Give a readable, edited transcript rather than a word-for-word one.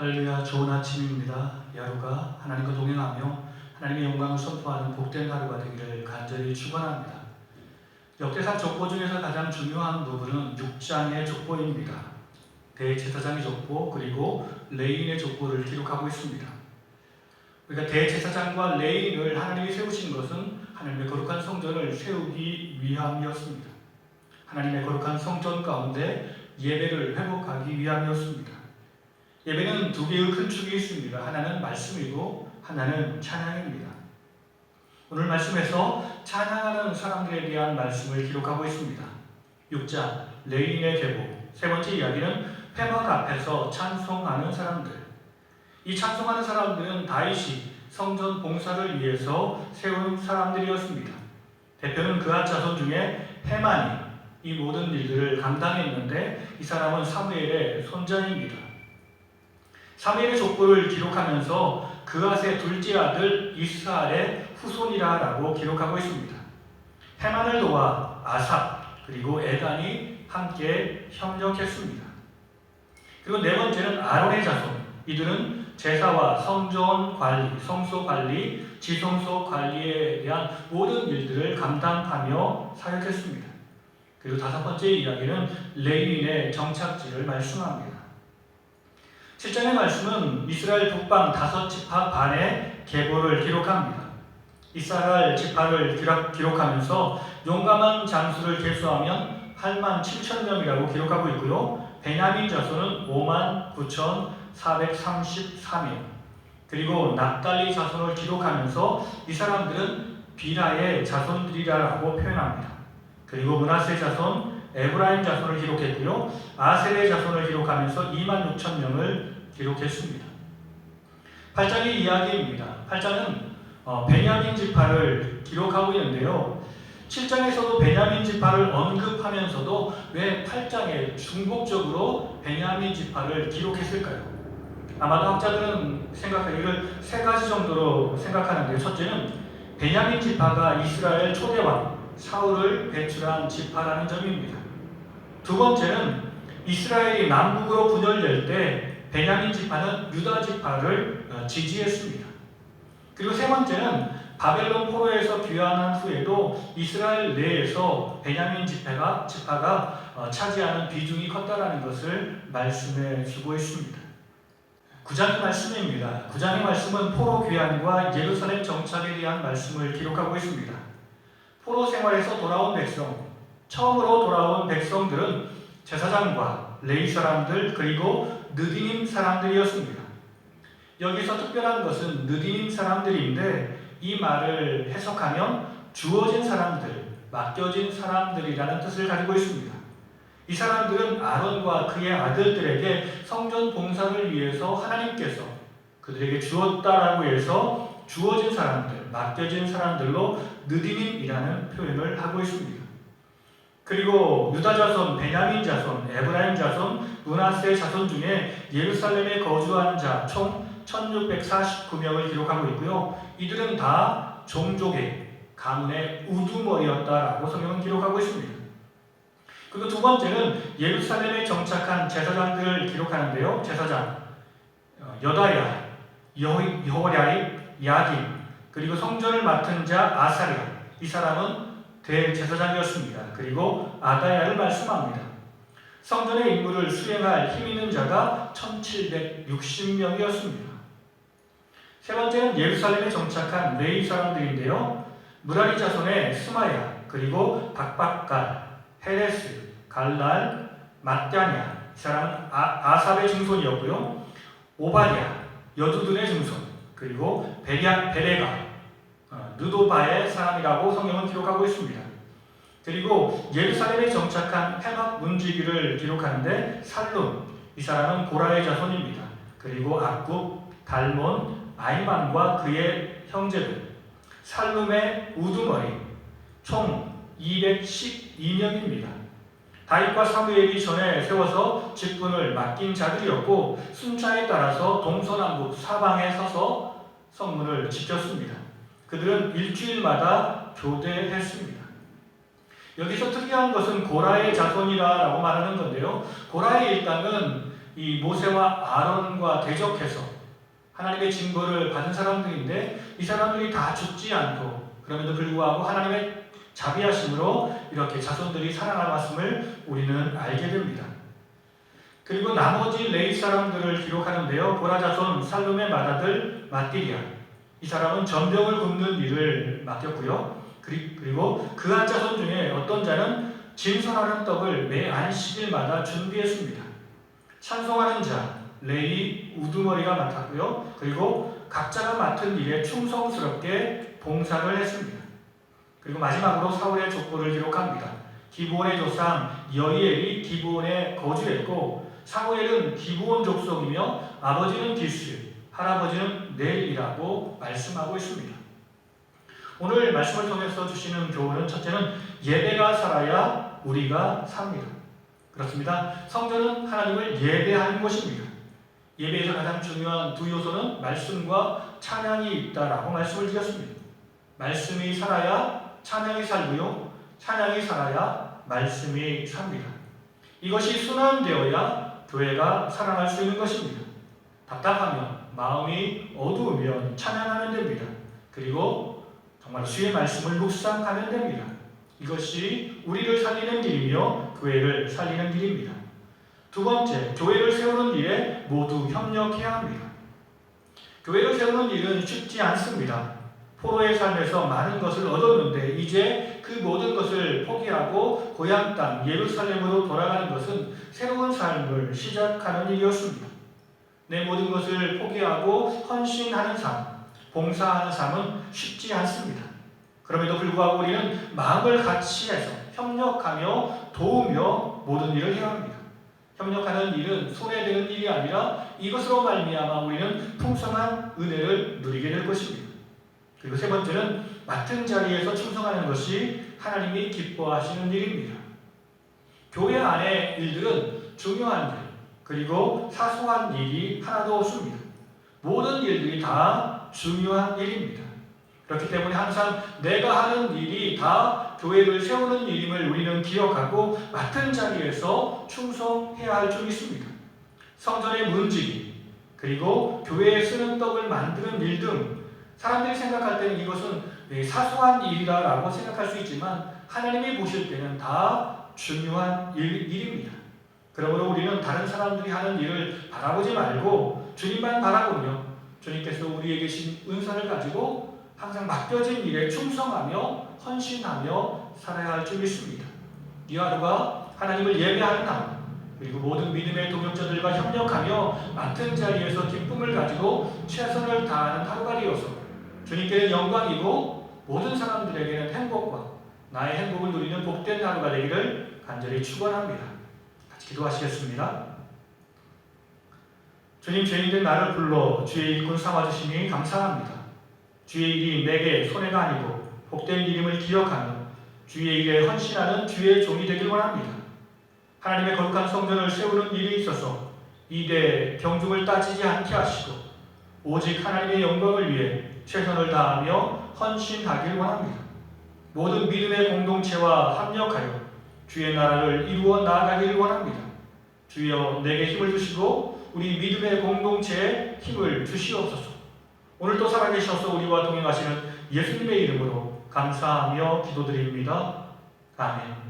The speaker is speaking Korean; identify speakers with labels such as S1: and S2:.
S1: 할렐루야, 좋은 아침입니다. 이 하루가 하나님과 동행하며 하나님의 영광을 선포하는 복된 하루가 되기를 간절히 축원합니다. 역대상 족보 중에서 가장 중요한 부분은 6장의 족보입니다. 대제사장의 족보 그리고 레위인의 족보를 기록하고 있습니다. 그러니까 대제사장과 레위인을 하나님이 세우신 것은 하나님의 거룩한 성전을 세우기 위함이었습니다. 하나님의 거룩한 성전 가운데 예배를 회복하기 위함이었습니다. 예배는 두 개의 큰 축이 있습니다. 하나는 말씀이고 하나는 찬양입니다. 오늘 말씀에서 찬양하는 사람들에 대한 말씀을 기록하고 있습니다. 6장 레위인의 계보. 세 번째 이야기는 회막 앞에서 찬송하는 사람들. 이 찬송하는 사람들은 다윗이 성전 봉사를 위해서 세운 사람들이었습니다. 대표는 그앗 자손 중에 헤만이 이 모든 일들을 감당했는데 이 사람은 사무엘의 손자입니다. 사무엘의 족보를 기록하면서 그앗의 둘째 아들 이스라엘의 후손이라고 기록하고 있습니다. 헤만을 도와 아삽 그리고 에단이 함께 협력했습니다. 그리고 네 번째는 아론의 자손. 이들은 제사와 성전 관리, 성소 관리, 지성소 관리에 대한 모든 일들을 감당하며 사역했습니다. 그리고 다섯 번째 이야기는 레위인의 정착지를 말씀합니다. 7장의 말씀은 이스라엘 북방 5지파 반의 계보를 기록합니다. 이스라엘 지파를 기록하면서 용감한 장수를 계수하면 8만 7천 명이라고 기록하고 있고요. 베냐민 자손은 5만 9,434명. 그리고 납달리 자손을 기록하면서 이 사람들은 비라의 자손들이라고 표현합니다. 그리고 므낫세 자손, 에브라임 자손을 기록했고요. 아셀의 자손을 기록하면서 2만 6천 명을 기록했습니다. 8장의 이야기입니다. 8장은 베냐민 지파를 기록하고 있는데요. 7장에서도 베냐민 지파를 언급하면서도 왜 8장에 중복적으로 베냐민 지파를 기록했을까요? 아마도 학자들은 생각하기를 세 가지 정도로 생각하는데, 첫째는 베냐민 지파가 이스라엘 초대왕 사울을 배출한 지파라는 점입니다. 두 번째는 이스라엘이 남북으로 분열될 때 베냐민 지파는 유다 지파를 지지했습니다. 그리고 세 번째는 바벨론 포로에서 귀환한 후에도 이스라엘 내에서 베냐민 지파가 차지하는 비중이 컸다라는 것을 말씀해 주고 있습니다. 9장의 말씀입니다. 9장의 말씀은 포로 귀환과 예루살렘 정착에 대한 말씀을 기록하고 있습니다. 포로 생활에서 돌아온 백성, 처음으로 돌아온 백성들은 제사장과 레위 사람들 그리고 느디님 사람들이었습니다. 여기서 특별한 것은 느디님 사람들인데 이 말을 해석하면 주어진 사람들, 맡겨진 사람들이라는 뜻을 가지고 있습니다. 이 사람들은 아론과 그의 아들들에게 성전 봉사를 위해서 하나님께서 그들에게 주었다라고 해서 주어진 사람들, 맡겨진 사람들로 느디님이라는 표현을 하고 있습니다. 그리고 유다 자손, 베냐민 자손, 에브라임 자손, 므낫세 자손 중에 예루살렘에 거주한 자 총 1649명을 기록하고 있고요. 이들은 다 종족의 가문의 우두머리였다라고 성경은 기록하고 있습니다. 그리고 두 번째는 예루살렘에 정착한 제사장들을 기록하는데요. 제사장 여다야, 여호랴립, 야긴, 그리고 성전을 맡은 자 아사랴, 이 사람은 대제사장이었습니다. 그리고 아다야를 말씀합니다. 성전의 임무를 수행할 힘 있는 자가 1760명이었습니다. 세 번째는 예루살렘에 정착한 레위 사람들인데요. 무라리 자손의 스마야, 그리고 박박갈, 헤레스, 갈랄, mat냐냐, 이 사람은 아삽의 증손이었고요. 오바냐, 여두둔의 증손, 그리고 베레가, 느도바의 사람이라고 성경은 기록하고 있습니다. 그리고 예루살렘에 정착한 회막 문지기를 기록하는데 살룸, 이 사람은 고라의 자손입니다. 그리고 악굽, 달몬, 아이만과 그의 형제들, 살룸의 우두머리, 총 212명입니다. 다윗과 사무엘이 전에 세워서 직분을 맡긴 자들이었고 순차에 따라서 동서남북 사방에 서서 성문을 지켰습니다. 그들은 일주일마다 교대했습니다. 여기서 특이한 것은 고라의 자손이라고 말하는 건데요. 고라의 일당은 이 모세와 아론과 대적해서 하나님의 징벌을 받은 사람들인데 이 사람들이 다 죽지 않고 그럼에도 불구하고 하나님의 자비하심으로 이렇게 자손들이 살아남았음을 우리는 알게 됩니다. 그리고 나머지 레위 사람들을 기록하는데요. 고라 자손 살룸의 맏아들 맏디랴, 이 사람은 전병을 굽는 일을 맡겼고요. 그리고 그 한 자손 중에 어떤 자는 진설하는 떡을 매 안식일마다 준비했습니다. 찬송하는 자 레위 우두머리가 맡았고요. 그리고 각자가 맡은 일에 충성스럽게 봉사를 했습니다. 그리고 마지막으로 사울의 족보를 기록합니다. 기브온의 조상 여이엘이 기브온에 거주했고 사무엘은 기브온 족속이며 아버지는 기스, 할아버지는 넬이라고 말씀하고 있습니다. 오늘 말씀을 통해서 주시는 교훈은 첫째는 예배가 살아야 우리가 삽니다. 그렇습니다. 성전은 하나님을 예배하는 곳입니다. 예배에서 가장 중요한 두 요소는 말씀과 찬양이 있다라고 말씀을 드렸습니다. 말씀이 살아야 찬양이 살고요. 찬양이 살아야 말씀이 삽니다. 이것이 순환되어야 교회가 살아날 수 있는 것입니다. 답답하면, 마음이 어두우면 찬양하면 됩니다. 그리고 정말 주의 말씀을 묵상하면 됩니다. 이것이 우리를 살리는 길이며 교회를 살리는 길입니다. 두 번째, 교회를 세우는 일에 모두 협력해야 합니다. 교회를 세우는 일은 쉽지 않습니다. 포로의 삶에서 많은 것을 얻었는데 이제 그 모든 것을 포기하고 고향 땅 예루살렘으로 돌아가는 것은 새로운 삶을 시작하는 일이었습니다. 내 모든 것을 포기하고 헌신하는 삶, 봉사하는 삶은 쉽지 않습니다. 그럼에도 불구하고 우리는 마음을 같이 해서 협력하며 도우며 모든 일을 해야 합니다. 협력하는 일은 손해되는 일이 아니라 이것으로 말미암아 우리는 풍성한 은혜를 누리게 될 것입니다. 그리고 세 번째는 맡은 자리에서 충성하는 것이 하나님이 기뻐하시는 일입니다. 교회 안의 일들은 중요한 일, 그리고 사소한 일이 하나도 없습니다. 모든 일들이 다 중요한 일입니다. 그렇기 때문에 항상 내가 하는 일이 다 교회를 세우는 일임을 우리는 기억하고 맡은 자리에서 충성해야 할 줄이 있습니다. 성전의 문지기, 그리고 교회에 쓰는 떡을 만드는 일 등 사람들이 생각할 때는 이것은 사소한 일이라고 생각할 수 있지만 하나님이 보실 때는 다 중요한 일입니다. 그러므로 우리는 다른 사람들이 하는 일을 바라보지 말고 주님만 바라보며 주님께서 우리에게 주신 은사를 가지고 항상 맡겨진 일에 충성하며 헌신하며 살아야 할 줄 믿습니다. 이 하루가 하나님을 예배하는 하루, 그리고 모든 믿음의 동역자들과 협력하며 맡은 자리에서 기쁨을 가지고 최선을 다하는 하루가 되어서 주님께는 영광이고 모든 사람들에게는 행복과 나의 행복을 누리는 복된 하루가 되기를 간절히 축원합니다. 같이 기도하시겠습니다. 주님, 죄인된 나를 불러 주의 일꾼 삼아주시니 감사합니다. 주의 일이 내게 손해가 아니고 복된 일임을 기억하며 주의 일에 헌신하는 주의 종이 되길 원합니다. 하나님의 거룩한 성전을 세우는 일에 있어서 이대 경중을 따지지 않게 하시고 오직 하나님의 영광을 위해 최선을 다하며 헌신하길 원합니다. 모든 믿음의 공동체와 합력하여 주의 나라를 이루어 나아가길 원합니다. 주여, 내게 힘을 주시고 우리 믿음의 공동체에 힘을 주시옵소서. 오늘도 살아계셔서 우리와 동행하시는 예수님의 이름으로 감사하며 기도드립니다. 아멘.